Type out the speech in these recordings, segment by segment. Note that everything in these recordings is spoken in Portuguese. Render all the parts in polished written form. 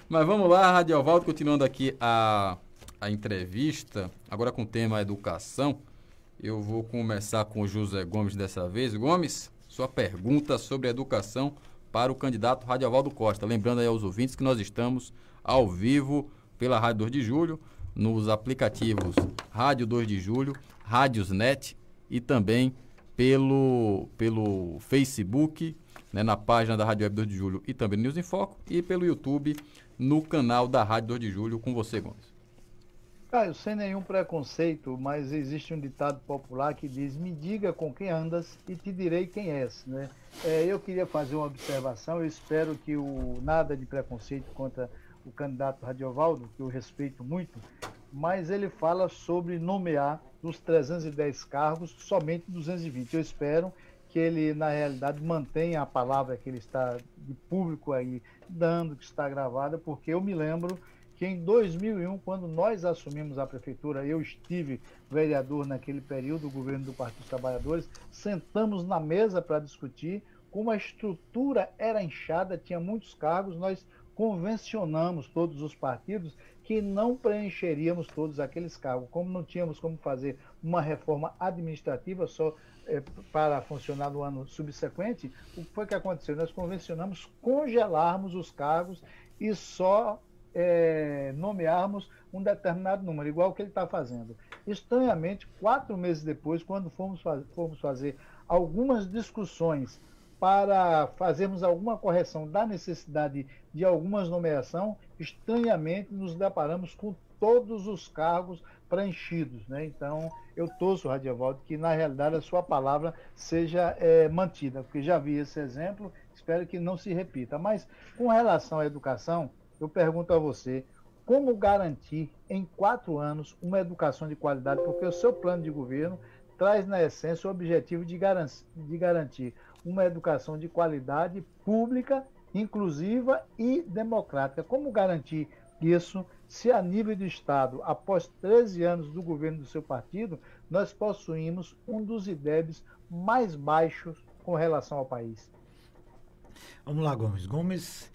Mas vamos lá, Radiovaldo, continuando aqui a entrevista, agora com o tema educação. Eu vou começar com o José Gomes dessa vez. Gomes, sua pergunta sobre educação para o candidato Radiovaldo Costa. Lembrando aí aos ouvintes que nós estamos ao vivo pela Rádio 2 de Julho, nos aplicativos Rádio 2 de Julho, Rádiosnet e também pelo Facebook, né, na página da Rádio Web 2 de Julho e também no News em Foco, e pelo YouTube no canal da Rádio 2 de Julho. Com você, Gomes. Caio, sem nenhum preconceito, mas existe um ditado popular que diz: me diga com quem andas e te direi quem és, né? Eu queria fazer uma observação. Eu espero que nada de preconceito contra o candidato Radiovaldo, que eu respeito muito, mas ele fala sobre nomear dos 310 cargos somente 220. Eu espero que ele, na realidade, mantenha a palavra que ele está de público aí dando, que está gravada, porque eu me lembro que em 2001, quando nós assumimos a prefeitura, eu estive vereador naquele período, o governo do Partido dos Trabalhadores, sentamos na mesa para discutir como a estrutura era inchada, tinha muitos cargos, nós convencionamos todos os partidos que não preencheríamos todos aqueles cargos. Como não tínhamos como fazer uma reforma administrativa só para funcionar no ano subsequente, o que foi que aconteceu? Nós convencionamos congelarmos os cargos e só nomearmos um determinado número, igual o que ele está fazendo. Estranhamente, 4 meses depois, quando fomos fazer algumas discussões para fazermos alguma correção da necessidade de algumas nomeações, estranhamente nos deparamos com todos os cargos preenchidos, né? Então, eu torço, Radiovaldo, que na realidade a sua palavra seja mantida, porque já vi esse exemplo, espero que não se repita. Mas, com relação à educação, eu pergunto a você, como garantir em 4 anos uma educação de qualidade? Porque o seu plano de governo traz, na essência, o objetivo de garantir uma educação de qualidade pública, inclusiva e democrática. Como garantir isso se a nível do Estado, após 13 anos do governo do seu partido, nós possuímos um dos IDEBs mais baixos com relação ao país? Vamos lá, Gomes. Gomes,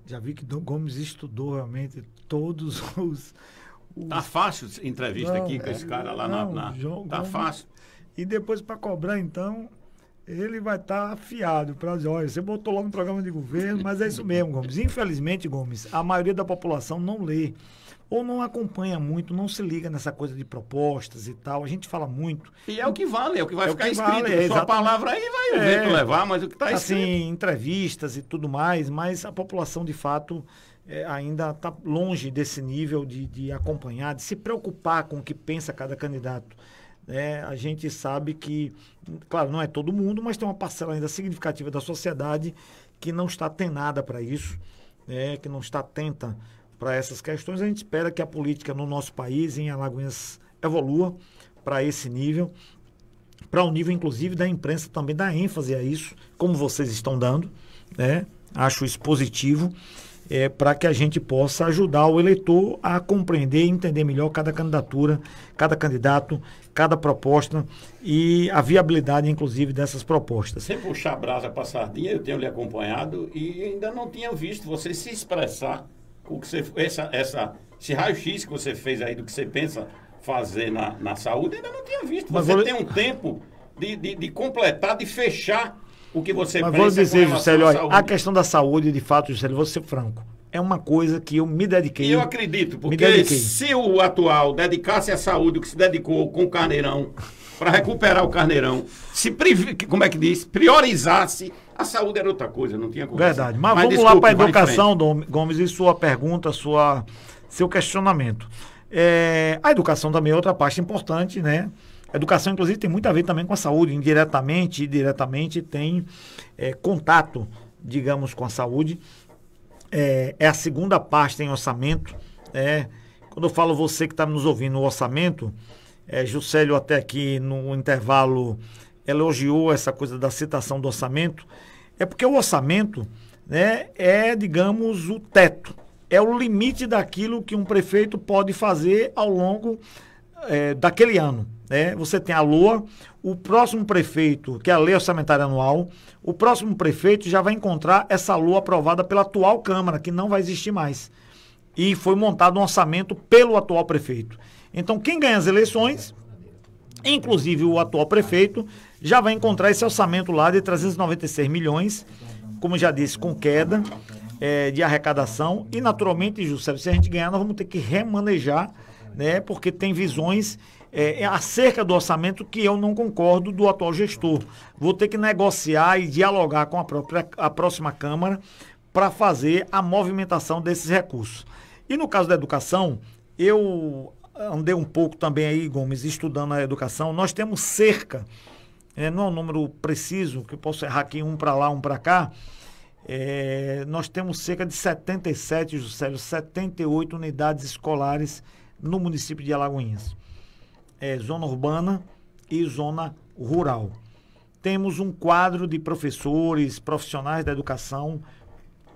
já vi que Gomes estudou realmente todos os... Tá fácil entrevista aqui com esse cara lá tá Gomes, fácil. E depois para cobrar, então, ele vai estar afiado para dizer, olha, você botou lá no programa de governo, mas é isso mesmo, Gomes. Infelizmente, Gomes, a maioria da população não lê ou não acompanha muito, não se liga nessa coisa de propostas e tal. A gente fala muito. E é o que vale, é o que vai ficar escrito. Vale, Sua palavra aí vai o vento levar, mas o que está escrito... Assim, entrevistas e tudo mais, mas a população, de fato, ainda está longe desse nível de acompanhar, de se preocupar com o que pensa cada candidato. A gente sabe que, claro, não é todo mundo, mas tem uma parcela ainda significativa da sociedade que não está atenada para isso, que não está atenta para essas questões. A gente espera que a política no nosso país, em Alagoinhas, evolua para esse nível, para o nível, inclusive, da imprensa também dar ênfase a isso, como vocês estão dando, acho isso positivo, para que a gente possa ajudar o eleitor a compreender e entender melhor cada candidatura, cada candidato, cada proposta e a viabilidade, inclusive, dessas propostas. Sem puxar a brasa para a sardinha, eu tenho lhe acompanhado e ainda não tinha visto você se expressar com o que você, esse raio-x que você fez aí do que você pensa fazer na saúde, ainda não tinha visto. Você tem um tempo de completar, de fechar o que você pensa. Mas vou dizer, Juscelio, a questão da saúde, de fato, Juscelio, vou ser franco, é uma coisa que eu me dediquei. E eu acredito, porque se o atual dedicasse à saúde o que se dedicou com o Carneirão, para recuperar o Carneirão, como é que diz? Priorizasse, a saúde era outra coisa, não tinha conversa. Verdade, mas vamos lá para a educação, Gomes, e sua pergunta, seu questionamento. A educação também é outra parte importante, né? A educação, inclusive, tem muito a ver também com a saúde, indiretamente e diretamente tem contato, digamos, com a saúde. É a segunda parte em orçamento. Quando eu falo você que está nos ouvindo, o orçamento, Juscelio até aqui no intervalo elogiou essa coisa da citação do orçamento, porque o orçamento, digamos, o teto, é o limite daquilo que um prefeito pode fazer ao longo daquele ano. Né? Você tem a LOA, o próximo prefeito, que é a Lei Orçamentária Anual, o próximo prefeito já vai encontrar essa LOA aprovada pela atual Câmara, que não vai existir mais. E foi montado um orçamento pelo atual prefeito. Então, quem ganha as eleições, inclusive o atual prefeito, já vai encontrar esse orçamento lá de 396 milhões, como já disse, com queda de arrecadação. E, naturalmente, Juscelio, se a gente ganhar, nós vamos ter que remanejar, né, porque tem visões acerca do orçamento que eu não concordo do atual gestor. Vou ter que negociar e dialogar com a próxima Câmara para fazer a movimentação desses recursos. E no caso da educação, eu andei um pouco também aí, Gomes, estudando a educação. Nós temos cerca, não é um número preciso, que eu posso errar aqui um para lá, um para cá, nós temos cerca de 77, Juscelio, 78 unidades escolares no município de Alagoinhas. Zona urbana e zona rural. Temos um quadro de professores, profissionais da educação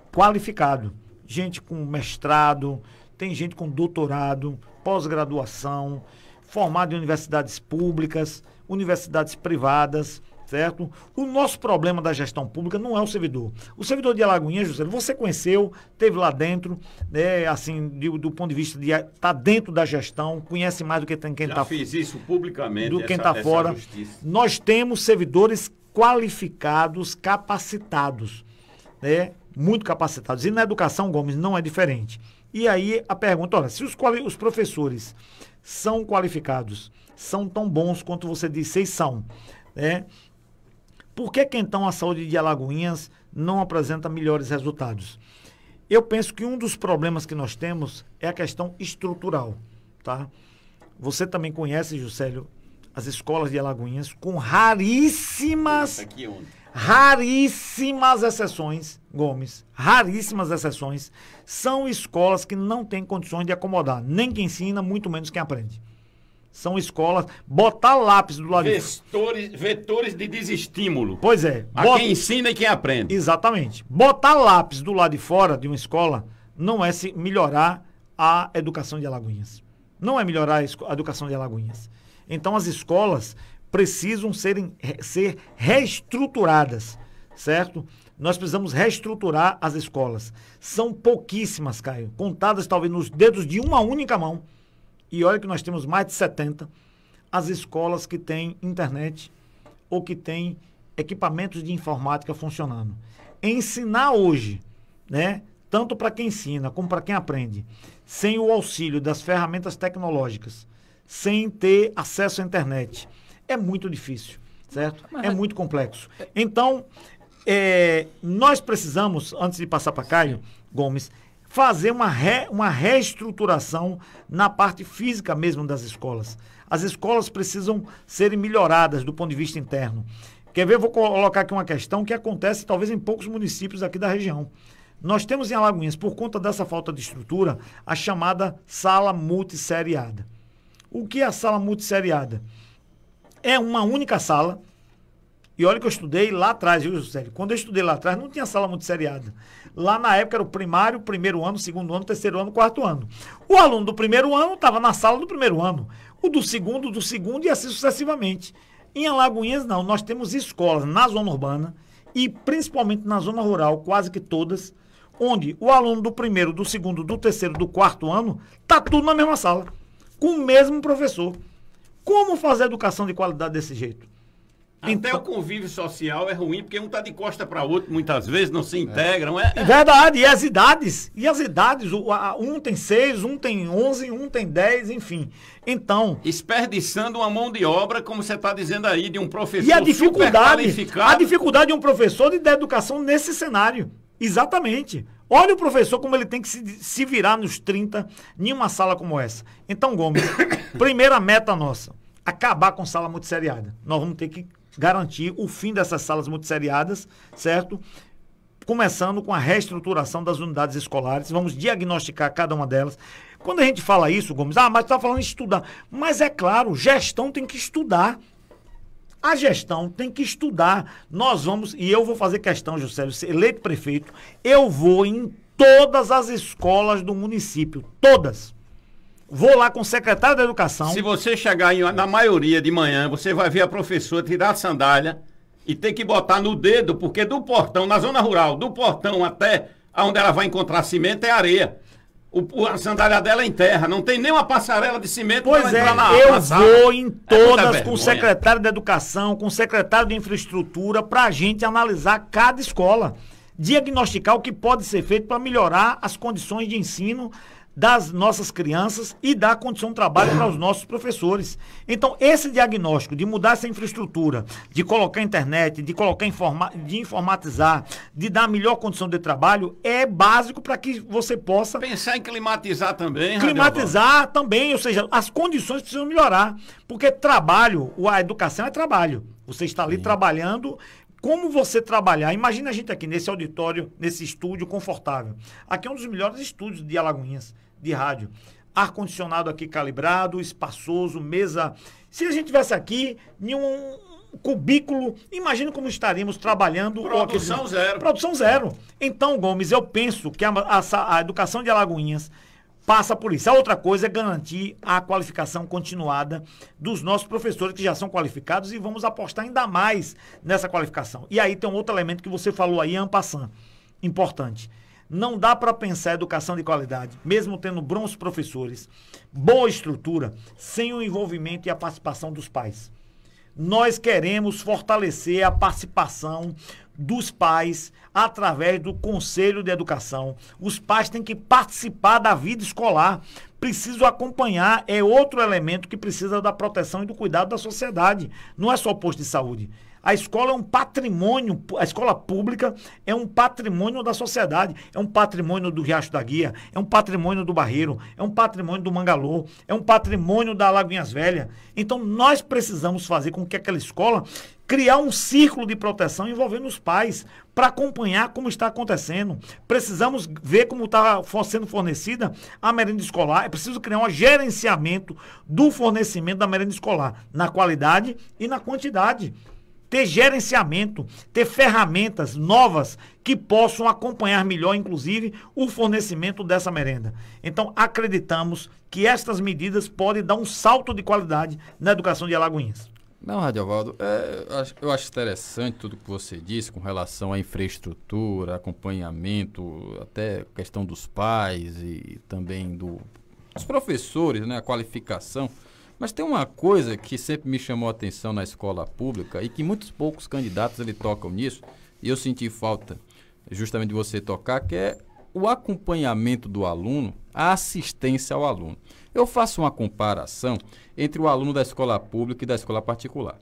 qualificado. Gente com mestrado, tem gente com doutorado, pós-graduação, formado em universidades públicas, universidades privadas, certo? O nosso problema da gestão pública não é o servidor. O servidor de Alagoinhas, José, você conheceu, esteve lá dentro, né, assim, do ponto de vista de estar dentro da gestão, conhece mais do que quem está fora. Já fiz isso publicamente, do quem está fora. Nós temos servidores qualificados, capacitados, né? Muito capacitados. E na educação, Gomes, não é diferente. E aí a pergunta, olha, se os professores são qualificados, são tão bons quanto você disse, eles são, né? Por que então a saúde de Alagoinhas não apresenta melhores resultados? Eu penso que um dos problemas que nós temos é a questão estrutural, tá? Você também conhece, Juscelio, as escolas de Alagoinhas com raríssimas exceções, Gomes, raríssimas exceções, são escolas que não têm condições de acomodar, nem quem ensina, muito menos quem aprende. São escolas, botar lápis do lado vetores de desestímulo. Pois é. Quem ensina e quem aprende. Exatamente. Botar lápis do lado de fora de uma escola não é melhorar a educação de Alagoinhas. Não é melhorar a educação de Alagoinhas. Então as escolas precisam ser reestruturadas, certo? Nós precisamos reestruturar as escolas. São pouquíssimas, Caio, contadas talvez nos dedos de uma única mão. E olha que nós temos mais de 70, as escolas que têm internet ou que têm equipamentos de informática funcionando. Ensinar hoje, né, tanto para quem ensina como para quem aprende, sem o auxílio das ferramentas tecnológicas, sem ter acesso à internet, é muito difícil, certo? É muito complexo. Então, nós precisamos, antes de passar para Caio Gomes, fazer uma reestruturação na parte física mesmo das escolas. As escolas precisam serem melhoradas do ponto de vista interno. Quer ver? Vou colocar aqui uma questão que acontece talvez em poucos municípios aqui da região. Nós temos em Alagoinhas, por conta dessa falta de estrutura, a chamada sala multisseriada. O que é a sala multisseriada? É uma única sala. E olha que eu estudei lá atrás, viu, Juscelio? Quando eu estudei lá atrás, não tinha sala multisseriada. Lá na época era o primário, primeiro ano, segundo ano, terceiro ano, quarto ano. O aluno do primeiro ano estava na sala do primeiro ano. O do segundo e assim sucessivamente. Em Alagoinhas, não. Nós temos escolas na zona urbana e principalmente na zona rural, quase que todas, onde o aluno do primeiro, do segundo, do terceiro, do quarto ano, está tudo na mesma sala, com o mesmo professor. Como fazer educação de qualidade desse jeito? Até o convívio social é ruim, porque um está de costa para outro, muitas vezes não se integram. Verdade, e as idades, um tem 6, um tem 11, um tem 10, enfim. Então... Desperdiçando uma mão de obra, como você está dizendo aí, de um professor e a dificuldade de um professor de educação nesse cenário. Exatamente. Olha o professor como ele tem que se virar nos 30 em uma sala como essa. Então, Gomes, primeira meta nossa, acabar com sala multisseriada. Nós vamos ter que garantir o fim dessas salas multisseriadas, certo? Começando com a reestruturação das unidades escolares, vamos diagnosticar cada uma delas. Quando a gente fala isso, Gomes, mas está falando em estudar. Mas é claro, gestão tem que estudar. A gestão tem que estudar. Nós vamos, e eu vou fazer questão, Juscelio, ser eleito prefeito, eu vou em todas as escolas do município, todas. Vou lá com o secretário da Educação. Se você chegar na maioria de manhã, você vai ver a professora tirar a sandália e ter que botar no dedo, porque do portão, na zona rural, do portão até onde ela vai encontrar cimento é areia. A sandália dela é em terra, não tem nem uma passarela de cimento para entrar na sala. Eu vou em todas com o vergonha. secretário da Educação, com o secretário de Infraestrutura, para a gente analisar cada escola, diagnosticar o que pode ser feito para melhorar as condições de ensino das nossas crianças e dar condição de trabalho para os nossos professores. Então, esse diagnóstico de mudar essa infraestrutura, de colocar internet, de colocar de informatizar, de dar a melhor condição de trabalho, é básico para que você possa... Pensar em climatizar também. Climatizar também, ou seja, as condições precisam melhorar. Porque trabalho, a educação é trabalho. Você está ali trabalhando... Como você trabalhar? Imagina a gente aqui nesse auditório, nesse estúdio confortável. Aqui é um dos melhores estúdios de Alagoinhas, de rádio. Ar-condicionado aqui calibrado, espaçoso, mesa. Se a gente tivesse aqui em um cubículo, imagina como estaríamos trabalhando. Produção zero. Produção zero. Então, Gomes, eu penso que a educação de Alagoinhas passa por isso. A outra coisa é garantir a qualificação continuada dos nossos professores que já são qualificados e vamos apostar ainda mais nessa qualificação. E aí tem um outro elemento que você falou aí, en passant, importante. Não dá para pensar educação de qualidade, mesmo tendo bons professores, boa estrutura, sem o envolvimento e a participação dos pais. Nós queremos fortalecer a participação dos pais através do Conselho de Educação. Os pais têm que participar da vida escolar, precisam acompanhar, é outro elemento que precisa da proteção e do cuidado da sociedade. Não é só o posto de saúde. A escola é um patrimônio, a escola pública é um patrimônio da sociedade, é um patrimônio do Riacho da Guia, é um patrimônio do Barreiro, é um patrimônio do Mangalô, é um patrimônio da Lagoinhas Velhas. Então nós precisamos fazer com que aquela escola criar um círculo de proteção envolvendo os pais para acompanhar como está acontecendo. Precisamos ver como está sendo fornecida a merenda escolar. É preciso criar um gerenciamento do fornecimento da merenda escolar, na qualidade e na quantidade. Ter gerenciamento, ter ferramentas novas que possam acompanhar melhor, inclusive, o fornecimento dessa merenda. Então, acreditamos que estas medidas podem dar um salto de qualidade na educação de Alagoinhas. Não, Radiovaldo, eu acho interessante tudo que você disse com relação à infraestrutura, acompanhamento, até questão dos pais e também dos professores, né, a qualificação. Mas tem uma coisa que sempre me chamou a atenção na escola pública e que muitos poucos candidatos tocam nisso, e eu senti falta justamente de você tocar, que é o acompanhamento do aluno, a assistência ao aluno. Eu faço uma comparação entre o aluno da escola pública e da escola particular.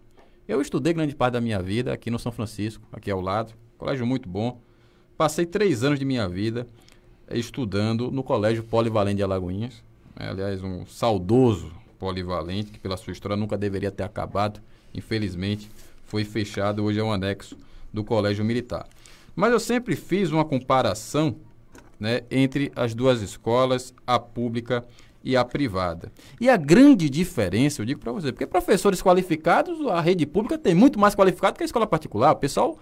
Eu estudei grande parte da minha vida aqui no São Francisco, aqui ao lado, colégio muito bom. Passei 3 anos de minha vida estudando no Colégio Polivalente de Alagoinhas, aliás, um saudoso polivalente, que pela sua história nunca deveria ter acabado, infelizmente foi fechado, hoje é um anexo do Colégio Militar. Mas eu sempre fiz uma comparação, né, entre as duas escolas, a pública e a privada. E a grande diferença, eu digo para você, porque professores qualificados, a rede pública tem muito mais qualificado que a escola particular. O pessoal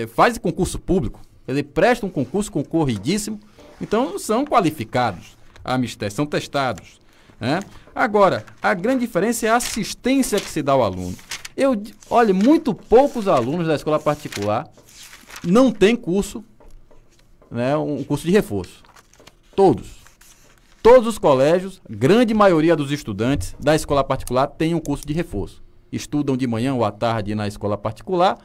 faz concurso público, ele presta um concurso concorridíssimo, então são qualificados, são testados. Agora, a grande diferença é a assistência que se dá ao aluno. Olha, muito poucos alunos da escola particular não têm curso, né, um curso de reforço. Todos os colégios, grande maioria dos estudantes da escola particular tem um curso de reforço. Estudam de manhã ou à tarde na escola particular,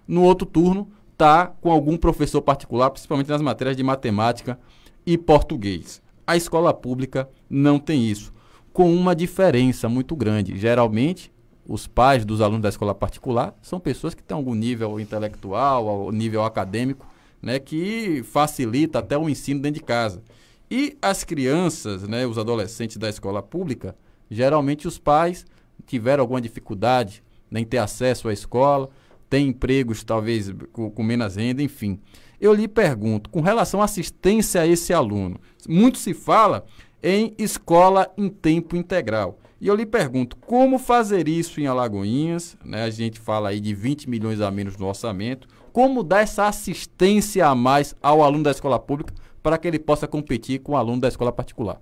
no outro turno está com algum professor particular, principalmente nas matérias de matemática e português. A escola pública não tem isso, com uma diferença muito grande. Geralmente, os pais dos alunos da escola particular são pessoas que têm algum nível intelectual, ou nível acadêmico, né, que facilita até o ensino dentro de casa. E as crianças, né, os adolescentes da escola pública, geralmente os pais tiveram alguma dificuldade, né, em ter acesso à escola, têm empregos talvez com menos renda, enfim. Eu lhe pergunto, com relação à assistência a esse aluno, muito se fala em escola em tempo integral. E eu lhe pergunto, como fazer isso em Alagoinhas? Né? A gente fala aí de 20 milhões a menos no orçamento. Como dar essa assistência a mais ao aluno da escola pública para que ele possa competir com o aluno da escola particular?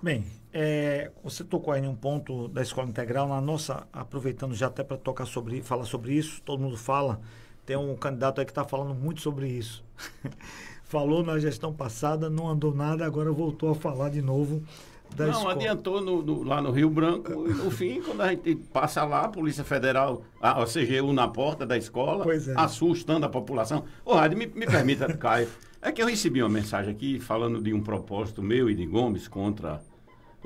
Bem, você tocou aí em um ponto da escola integral, aproveitando já até para falar sobre isso, todo mundo fala, tem um candidato aí que está falando muito sobre isso. Falou na gestão passada, não andou nada, agora voltou a falar de novo da escola. Não, adiantou lá no Rio Branco, e no fim, quando a gente passa lá, a Polícia Federal, a CGU na porta da escola, assustando a população. Ô, Rádio, me permita, Caio, é que eu recebi uma mensagem aqui falando de um propósito meu e de Gomes contra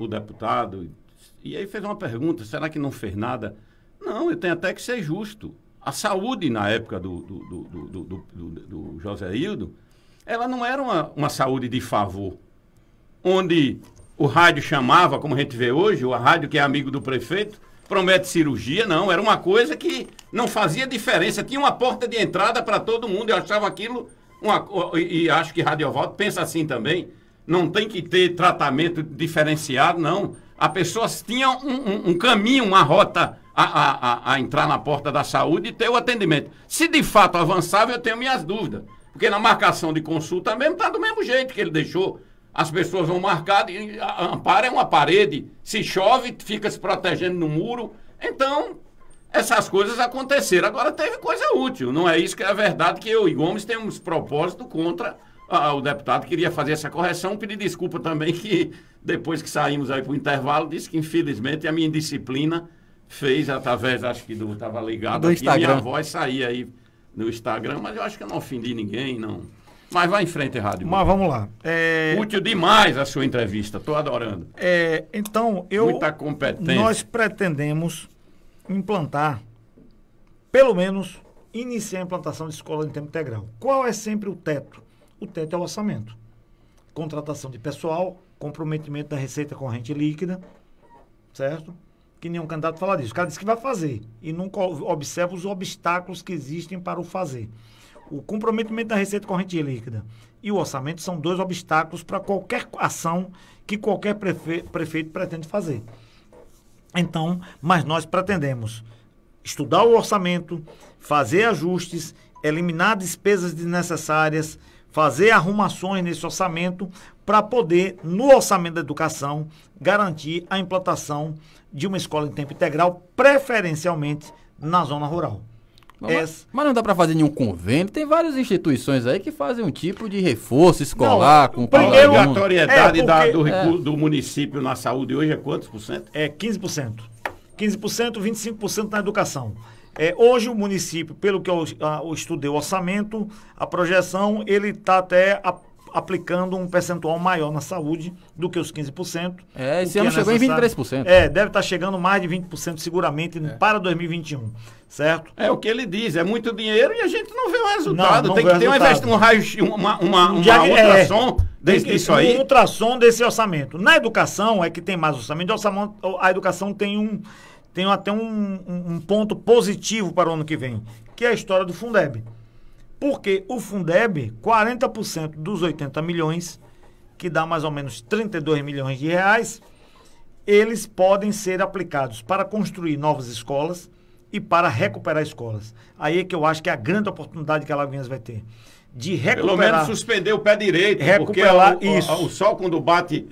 o deputado, e aí fez uma pergunta, será que não fez nada? Não, eu tenho até que ser justo. A saúde, na época do José Hildo, ela não era uma saúde de favor, onde o rádio chamava, como a gente vê hoje, o rádio que é amigo do prefeito, promete cirurgia, não, era uma coisa que não fazia diferença, tinha uma porta de entrada para todo mundo, eu achava aquilo, e acho que Rádio Ovaldo pensa assim também, não tem que ter tratamento diferenciado, não, a pessoa tinha um caminho, uma rota a entrar na porta da saúde e ter o atendimento. Se de fato avançava, eu tenho minhas dúvidas. Porque na marcação de consulta mesmo está do mesmo jeito que ele deixou. As pessoas vão marcar, amparo é uma parede. Se chove, fica se protegendo no muro. Então, essas coisas aconteceram. Agora teve coisa útil. Não é isso que é verdade, que eu e Gomes temos propósito contra o deputado que queria fazer essa correção. Pedir desculpa também que depois que saímos aí para o intervalo, disse que infelizmente a minha indisciplina fez através, acho que estava ligado do aqui, Instagram. minha voz saía aí no Instagram, mas eu acho que eu não ofendi ninguém, não. Mas vai em frente, Rádio. Mas vamos lá. Útil demais a sua entrevista, estou adorando. Então, muita competência. Nós pretendemos implantar, pelo menos, iniciar a implantação de escola em tempo integral. Qual é sempre o teto? O teto é o orçamento. Contratação de pessoal, comprometimento da receita corrente líquida, certo? Que nenhum candidato fala disso. O cara diz que vai fazer e nunca observa os obstáculos que existem para o fazer. O comprometimento da receita corrente líquida e o orçamento são dois obstáculos para qualquer ação que qualquer prefeito pretende fazer. Então, mas nós pretendemos estudar o orçamento, fazer ajustes, eliminar despesas desnecessárias, fazer arrumações nesse orçamento para poder, no orçamento da educação, garantir a implantação de uma escola em tempo integral, preferencialmente na zona rural. Mas não dá para fazer nenhum convênio. Tem várias instituições aí que fazem um tipo de reforço escolar. Não, com a obrigatoriedade do município na saúde hoje é quantos por cento? É 15%. 15%, 25% na educação. Hoje o município, pelo que eu estudei o orçamento, a projeção, ele está até aplicando um percentual maior na saúde do que os 15%. Esse ano chegou em 23%. Deve estar chegando mais de 20% seguramente para 2021, certo? É o que ele diz, é muito dinheiro e a gente não vê o resultado. Não tem que ter um raio-x, uma ultrassom disso aí. Um ultrassom desse orçamento. Na educação é que tem mais orçamento. A educação tem até um ponto positivo para o ano que vem, que é a história do Fundeb. Porque o Fundeb, 40% dos 80 milhões, que dá mais ou menos 32 milhões de reais, eles podem ser aplicados para construir novas escolas e para recuperar escolas. Aí é que eu acho que é a grande oportunidade que a Alagoinhas vai ter. De recuperar. Pelo menos suspender o pé direito, recuperar porque isso. O sol quando bate...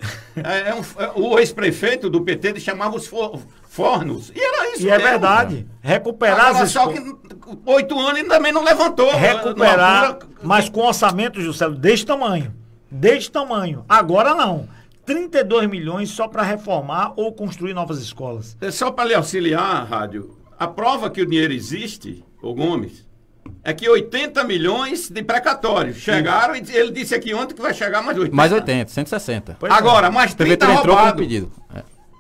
o ex-prefeito do PT chamava os fornos. E era isso mesmo. É verdade. Recuperar as escolas. Só que 8 anos ele também não levantou. Recuperar, mas com orçamento, Juscelio, desse tamanho. Desse tamanho. Agora não. 32 milhões só para reformar ou construir novas escolas. Só para lhe auxiliar, Rádio, a prova que o dinheiro existe, ô Gomes, é que 80 milhões de precatórios chegaram e ele disse aqui ontem que vai chegar mais 80. Mais 80, 160. Agora, mais 30 roubados. Pedido.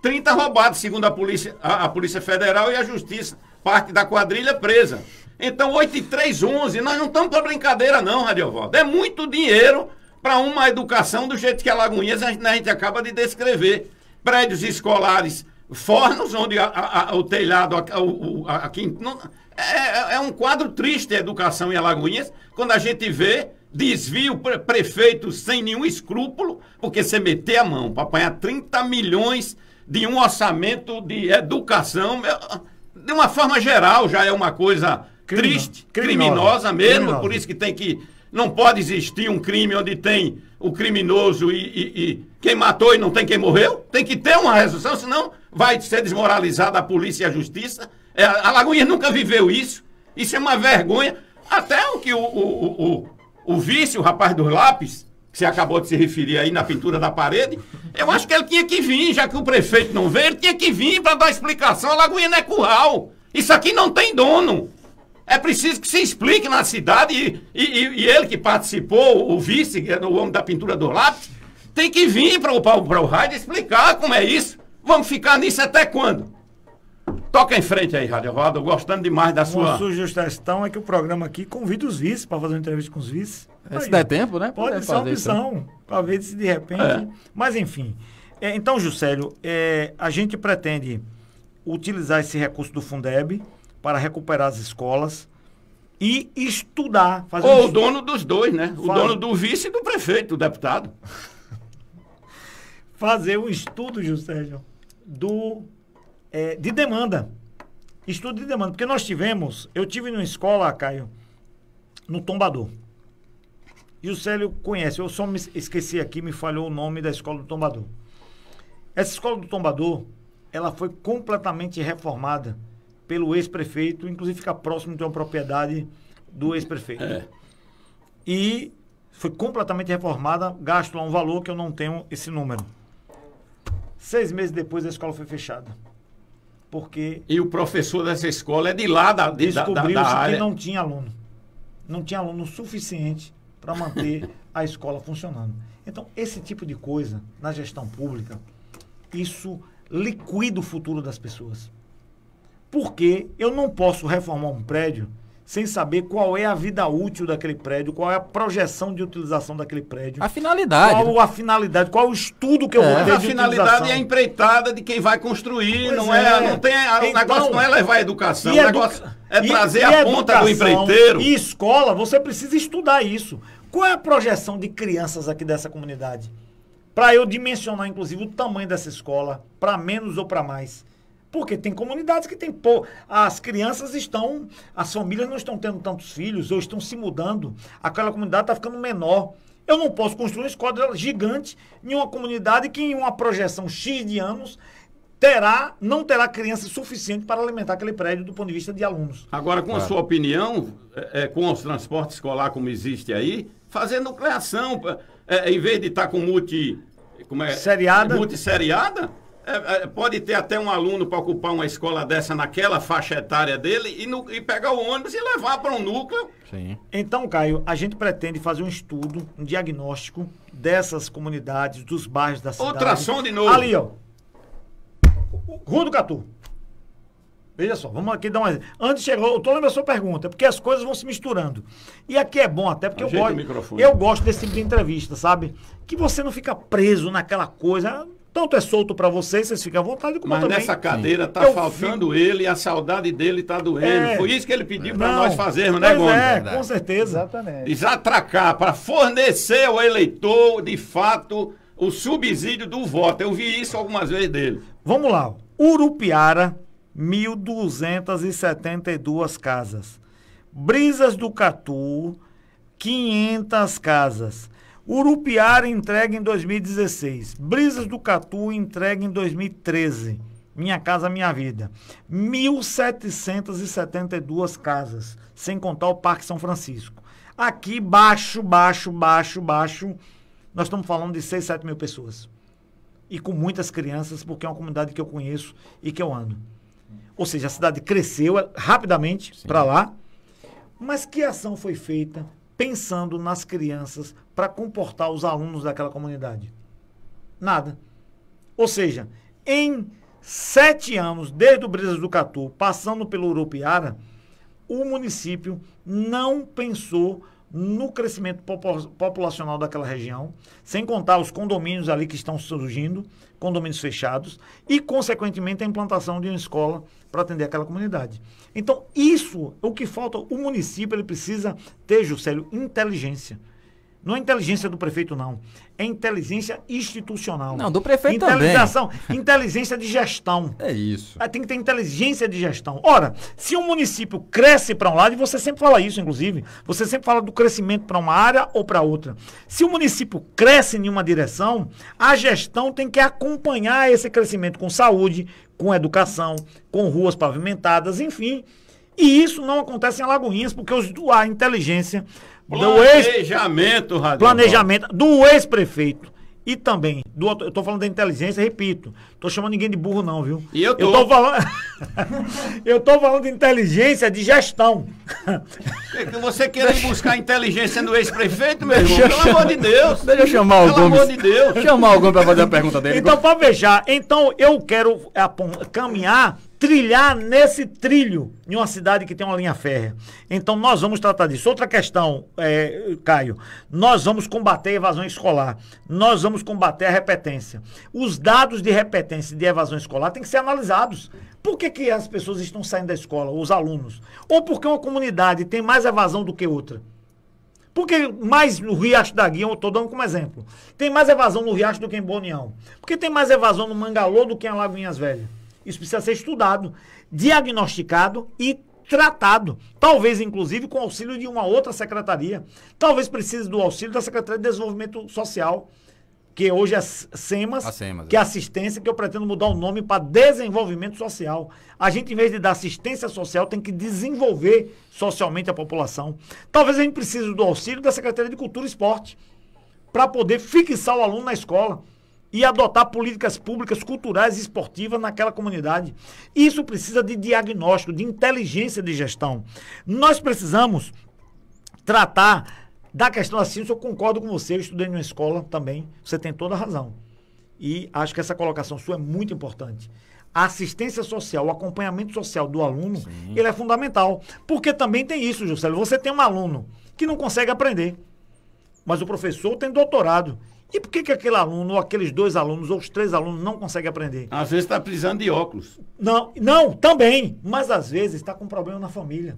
30 roubados, segundo a Polícia Federal e a Justiça. Parte da quadrilha presa. Então, 8 e 3, 11. Nós não estamos para brincadeira não, Rádio Ovaldo. É muito dinheiro para uma educação do jeito que a Alagoinhas a gente acaba de descrever. Prédios escolares, fornos, onde o telhado aqui... É um quadro triste a educação em Alagoinhas, quando a gente vê desvio prefeito sem nenhum escrúpulo, porque você meter a mão para apanhar 30 milhões de um orçamento de educação, de uma forma geral, já é uma coisa triste, criminosa mesmo, por isso que tem que... Não pode existir um crime onde tem o criminoso e quem matou e não tem quem morreu. Tem que ter uma resolução, senão vai ser desmoralizada a polícia e a justiça. A Lagoinha nunca viveu isso. Isso é uma vergonha. Até o que o vice, o rapaz dos lápis, que você acabou de se referir aí na pintura da parede, eu acho que ele tinha que vir, já que o prefeito não veio, ele tinha que vir para dar explicação. A Lagoinha não é curral. Isso aqui não tem dono. É preciso que se explique na cidade e ele que participou, o vice, que é o homem da pintura dos lápis, tem que vir para o rádio explicar como é isso. Vamos ficar nisso até quando? Toca em frente aí, Rádio Roda, gostando demais da sua... Uma sugestão é que o programa aqui convida os vices para fazer uma entrevista com os vices. Se der tempo, né? Pode ser uma opção, para ver se de repente... Mas, enfim. Então, Juscelio, a gente pretende utilizar esse recurso do Fundeb para recuperar as escolas e estudar. Ou o dono dos dois, né? O dono do vice e do prefeito, do deputado. Fazer um estudo, Juscelio, de demanda. Estudo de demanda. Porque eu tive numa escola, Caio, no Tombador. Juscelio conhece, eu só me esqueci aqui, me falhou o nome da escola do Tombador. Essa escola do Tombador, ela foi completamente reformada pelo ex-prefeito, inclusive fica próximo de uma propriedade do ex-prefeito. E foi completamente reformada, gasto lá um valor que eu não tenho esse número. 6 meses depois a escola foi fechada. Porque... E o professor dessa escola é de lá da área. Descobriu-se que não tinha aluno. Não tinha aluno suficiente para manter a escola funcionando. Então, esse tipo de coisa, na gestão pública, isso liquida o futuro das pessoas. Porque eu não posso reformar um prédio sem saber qual é a vida útil daquele prédio, qual é a projeção de utilização daquele prédio. A finalidade. Qual a finalidade, qual o estudo que eu vou ter de A finalidade é a empreitada de quem vai construir, não tem, o negócio não é levar a educação, o negócio é trazer a ponta do empreiteiro. E escola, você precisa estudar isso. Qual é a projeção de crianças aqui dessa comunidade? Para eu dimensionar, inclusive, o tamanho dessa escola, para menos ou para mais. Porque tem comunidades que tem as crianças as famílias não estão tendo tantos filhos, ou estão se mudando, aquela comunidade está ficando menor. Eu não posso construir uma escola gigante em uma comunidade que em uma projeção X de anos não terá criança suficiente para alimentar aquele prédio do ponto de vista de alunos. Agora, com a sua opinião, com os transportes escolar como existe aí, fazer nucleação, em vez de estar com multisseriada, pode ter até um aluno para ocupar uma escola dessa naquela faixa etária dele e pegar o ônibus e levar para um núcleo. Sim. Então, Caio, a gente pretende fazer um estudo, um diagnóstico dessas comunidades, dos bairros da cidade. Ultrassom de novo. Ali, ó. Rua do Catu. Veja só, vamos aqui dar uma... Antes chegou, eu tô lembrando a sua pergunta, porque as coisas vão se misturando. E aqui é bom até porque eu gosto desse tipo de entrevista, sabe? Que você não fica preso naquela coisa... Tanto é solto para vocês ficam à vontade. Mas também. Nessa cadeira tá faltando ele e a saudade dele tá doendo. Foi isso que ele pediu para nós fazermos, né, Gomes? Com certeza. Exatamente. Desatracar para fornecer ao eleitor, de fato, o subsídio do voto. Eu vi isso algumas vezes dele. Vamos lá. Urupiara, 1.272 casas. Brisas do Catu, 500 casas. Urupiara entregue em 2016. Brisas do Catu entregue em 2013. Minha Casa Minha Vida. 1.772 casas, sem contar o Parque São Francisco. Aqui, baixo, nós estamos falando de 6, 7 mil pessoas. E com muitas crianças, porque é uma comunidade que eu conheço e que eu ando. Ou seja, a cidade cresceu rapidamente para lá. Mas que ação foi feita pensando nas crianças para comportar os alunos daquela comunidade? Nada. Ou seja, em 7 anos, desde o Brisas do Catu, passando pelo Urupiara, o município não pensou no crescimento populacional daquela região, sem contar os condomínios ali que estão surgindo, condomínios fechados, e, consequentemente, a implantação de uma escola para atender aquela comunidade. Então, isso, o que falta, o município ele precisa ter, Juscelio, inteligência. Não é inteligência do prefeito, não. É inteligência institucional. Não, do prefeito também. Inteligência de gestão. É isso. Tem que ter inteligência de gestão. Ora, se um município cresce para um lado, e você sempre fala isso, inclusive, você sempre fala do crescimento para uma área ou para outra. Se o município cresce em uma direção, a gestão tem que acompanhar esse crescimento com saúde, com educação, com ruas pavimentadas, enfim. E isso não acontece em Alagoinhas, porque a inteligência planejamento do ex-prefeito e também eu tô falando da inteligência, repito, tô chamando ninguém de burro não, viu? E eu tô falando eu tô falando de inteligência de gestão. Você quer buscar inteligência no ex-prefeito, meu irmão? Pelo amor de Deus. Deixa eu chamar o Gomes. Pelo amor de Deus. Chamar o Gomes para fazer a pergunta dele. Então, para fechar, eu quero trilhar nesse trilho em uma cidade que tem uma linha férrea. Então, nós vamos tratar disso. Outra questão, Caio, nós vamos combater a evasão escolar. Nós vamos combater a repetência. Os dados de repetência e de evasão escolar têm que ser analisados. Por que as pessoas estão saindo da escola, os alunos? Ou porque uma comunidade tem mais evasão do que outra? Porque mais no Riacho da Guia, eu estou dando como exemplo, tem mais evasão no Riacho do que em Boa União. Porque tem mais evasão no Mangalô do que em Alagoinhas Velhas. Isso precisa ser estudado, diagnosticado e tratado. Talvez, inclusive, com auxílio de uma outra secretaria. Talvez precise do auxílio da Secretaria de Desenvolvimento Social, que hoje é SEMAS, que é assistência, que eu pretendo mudar o nome para Desenvolvimento Social. A gente, em vez de dar assistência social, tem que desenvolver socialmente a população. Talvez a gente precise do auxílio da Secretaria de Cultura e Esporte, para poder fixar o aluno na escola e adotar políticas públicas, culturais e esportivas naquela comunidade. Isso precisa de diagnóstico, de inteligência de gestão. Nós precisamos tratar da questão assim, eu concordo com você, eu estudei numa escola também, você tem toda a razão. E acho que essa colocação sua é muito importante. A assistência social, o acompanhamento social do aluno, ele é fundamental. Porque também tem isso, Juscelio, você tem um aluno que não consegue aprender, mas o professor tem doutorado. E por que aquele aluno, ou aqueles 2 alunos, ou os 3 alunos não conseguem aprender? Às vezes está precisando de óculos. Não, também. Mas às vezes está com problema na família.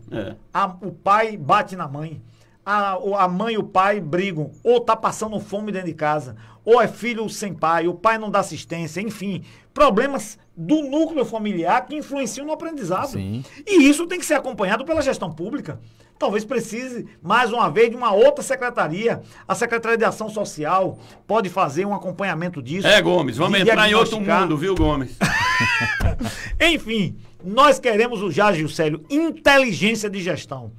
O pai bate na mãe. A mãe e o pai brigam, ou tá passando fome dentro de casa, ou é filho sem pai, o pai não dá assistência, enfim, problemas do núcleo familiar que influenciam no aprendizado. Sim. E isso tem que ser acompanhado pela gestão pública. Talvez precise, mais uma vez, de uma outra secretaria. A Secretaria de Ação Social pode fazer um acompanhamento disso. Gomes, vamos entrar em outro mundo, viu, Gomes? Enfim, nós queremos já, Juscelio, inteligência de gestão.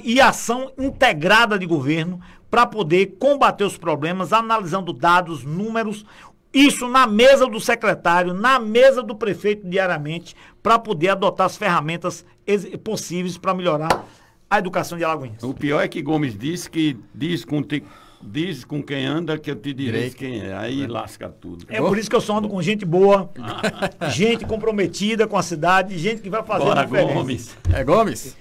E ação integrada de governo para poder combater os problemas, analisando dados, números, isso na mesa do secretário, na mesa do prefeito diariamente, para poder adotar as ferramentas possíveis para melhorar a educação de Alagoinhas. O pior é que Gomes disse que diz com quem anda que eu te direi quem é. Aí lasca tudo. É por isso que eu só ando com gente boa, gente comprometida com a cidade, gente que vai fazer a diferença. Gomes. É Gomes?